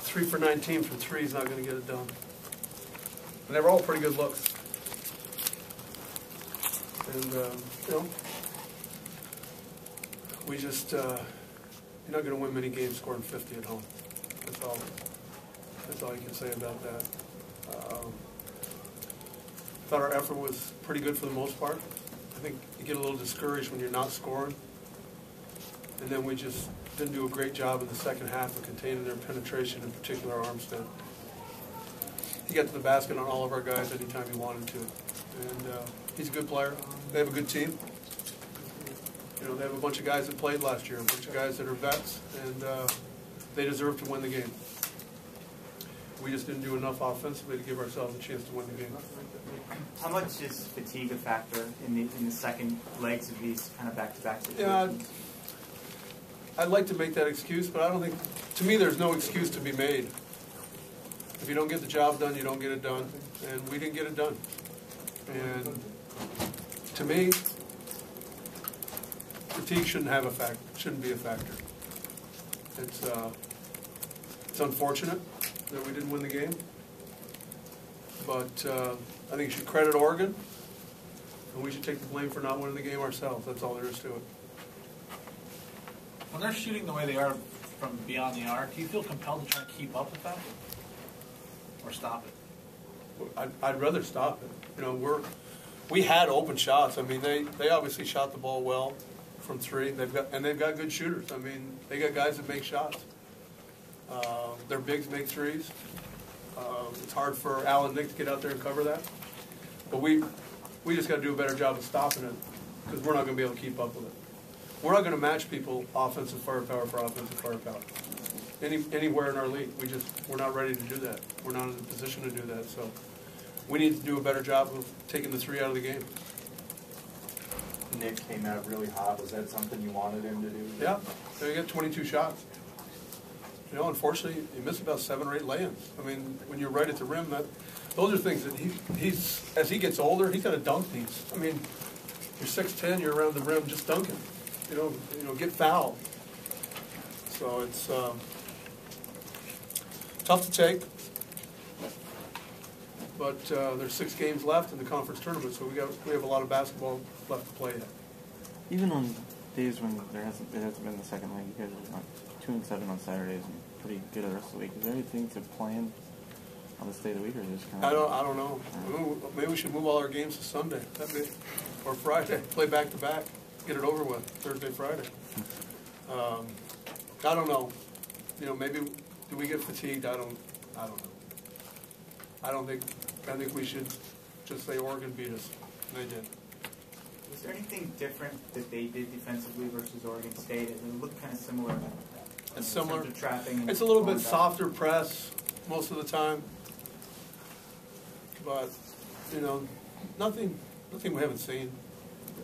3 for 19 from 3 is not going to get it done. And they were all pretty good looks. And, you know, we just, you're not going to win many games scoring 50 at home. That's all you can say about that. Thought our effort was pretty good for the most part. I think you get a little discouraged when you're not scoring. And then we just didn't do a great job in the second half of containing their penetration, in particular Armstead. He got to the basket on all of our guys anytime he wanted to. And he's a good player. They have a good team. You know, they have a bunch of guys that played last year, a bunch of guys that are vets, and they deserve to win the game. We just didn't do enough offensively to give ourselves a chance to win the game. How much is fatigue a factor in the second legs of these kind of back-to-back situations? Yeah, I'd like to make that excuse, but I don't think, to me, there's no excuse to be made. If you don't get the job done, you don't get it done, and we didn't get it done. And to me, fatigue shouldn't be a factor. It's unfortunate that we didn't win the game, but I think you should credit Oregon, and we should take the blame for not winning the game ourselves. That's all there is to it. When they're shooting the way they are from beyond the arc, do you feel compelled to try and keep up with that, or stop it? I'd rather stop it. You know, we had open shots. I mean, they obviously shot the ball well from 3. They've got good shooters. I mean, they got guys that make shots. Their bigs make 3s. It's hard for Al and Nick to get out there and cover that. But we just got to do a better job of stopping it, because we're not going to be able to keep up with it. We're not going to match people offensive firepower for offensive firepower anywhere in our league. We're not ready to do that. We're not in a position to do that. So we need to do a better job of taking the 3 out of the game. Nick came out really hot. Was that something you wanted him to do? Yeah. So he got 22 shots. You know, unfortunately, he missed about 7 or 8 lay-ins. I mean, when you're right at the rim, those are things that he's as he gets older, he's got to dunk these. I mean, you're 6'10", you're around the rim just dunking. You know, get fouled. So it's tough to take. But there's 6 games left in the conference tournament, so we have a lot of basketball left to play yet. Even on days when it hasn't been the second leg, you guys are like 2-7 on Saturdays and pretty good the rest of the week. Is there anything to plan on this day of the week, or just kind of? I don't know. Maybe we should move all our games to Sunday, or Friday. Play back to back, get it over with. Thursday, Friday. I don't know. You know, maybe do we get fatigued? I don't know. I think we should just say Oregon beat us. And they did. Was there anything different that they did defensively versus Oregon State? It looked kind of similar. It's similar. In terms of trapping. It's a little bit softer press most of the time, but you know, nothing we haven't seen.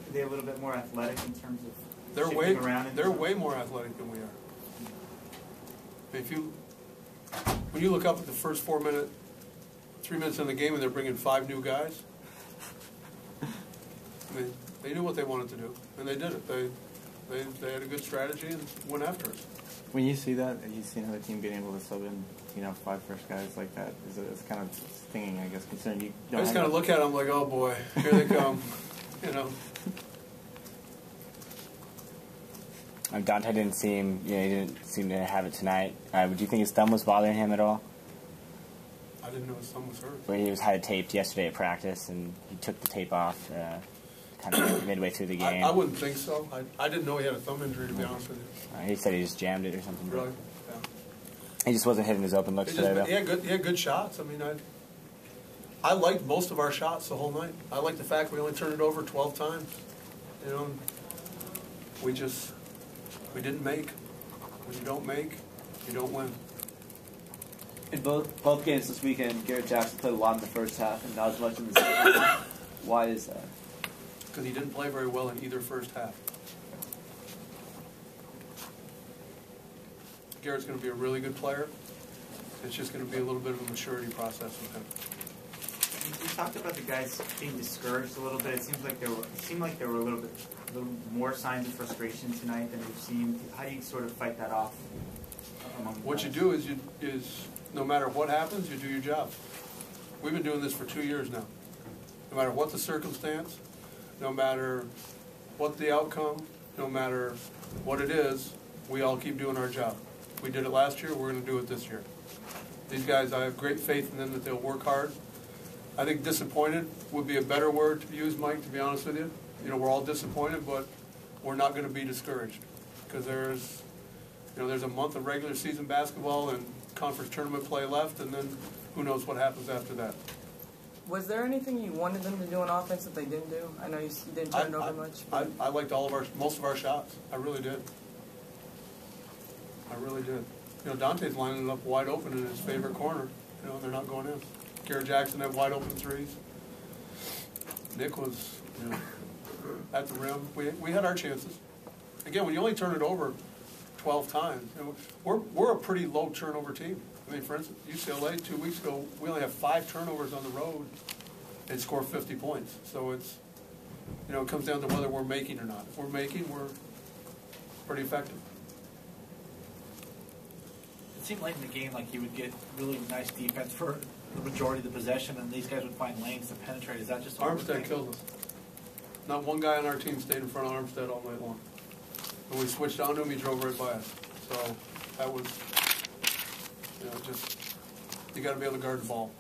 Are they a little bit more athletic in terms of they're around? way more athletic than we are. I mean, when you look up at the first 3 minutes in the game, and they're bringing 5 new guys, I mean, they knew what they wanted to do, and they did it. They had a good strategy and went after it. When you see that, and you see another team being able to sub in, 5 fresh guys like that, it's kind of stinging, I guess, considering you don't. I just kind of look at them like, oh boy, here they come, you know. Dante didn't seem, he didn't seem to have it tonight. Do you think his thumb was bothering him at all? I didn't know his thumb was hurt. Well, he had it taped yesterday at practice, and he took the tape off kind of midway through the game. I wouldn't think so. I didn't know he had a thumb injury, to be honest with you. He said he just jammed it or something. Really? Yeah. He just wasn't hitting his open looks today, though. He had good shots. I mean, I liked most of our shots the whole night. I liked the fact we only turned it over 12 times. You know, we didn't make. When you don't make, you don't win. In both games this weekend, Garrett Jackson played a lot in the first half and not as much in the second half. Why is that? Because he didn't play very well in either first half. Garrett's going to be a really good player. It's just going to be a little bit of a maturity process with him. You talked about the guys being discouraged a little bit. It seemed like there were a little more signs of frustration tonight than we've seen. How do you sort of fight that off among What you guys? do is no matter what happens, you do your job. We've been doing this for 2 years now. No matter what the circumstance, no matter what the outcome, no matter what it is, we all keep doing our job. We did it last year, we're going to do it this year. These guys, I have great faith in them that they'll work hard. I think disappointed would be a better word to use, Mike, to be honest with you. You know, we're all disappointed, but we're not going to be discouraged because there's a month of regular season basketball and conference tournament play left, and then who knows what happens after that. Was there anything you wanted them to do on offense that they didn't do? I know you didn't turn it over much. I liked most of our shots. I really did. I really did. You know, Dante's lining it up wide open in his favorite corner. You know, they're not going in. Garrett Jackson had wide open threes. Nick was, you know, at the rim. We had our chances. Again, when you only turn it over 12 times, you know, we're a pretty low turnover team. I mean, for instance, UCLA 2 weeks ago, we only have 5 turnovers on the road and score 50 points. So it's, you know, it comes down to whether we're making or not. If we're making, we're pretty effective. It seemed late in the game like you would get really nice defense for the majority of the possession, and these guys would find lanes to penetrate. Is that just Armstead killed us. Not one guy on our team stayed in front of Armstead all night long. When we switched on to him, he drove right by us. So that was, you know, just, you got to be able to guard the ball.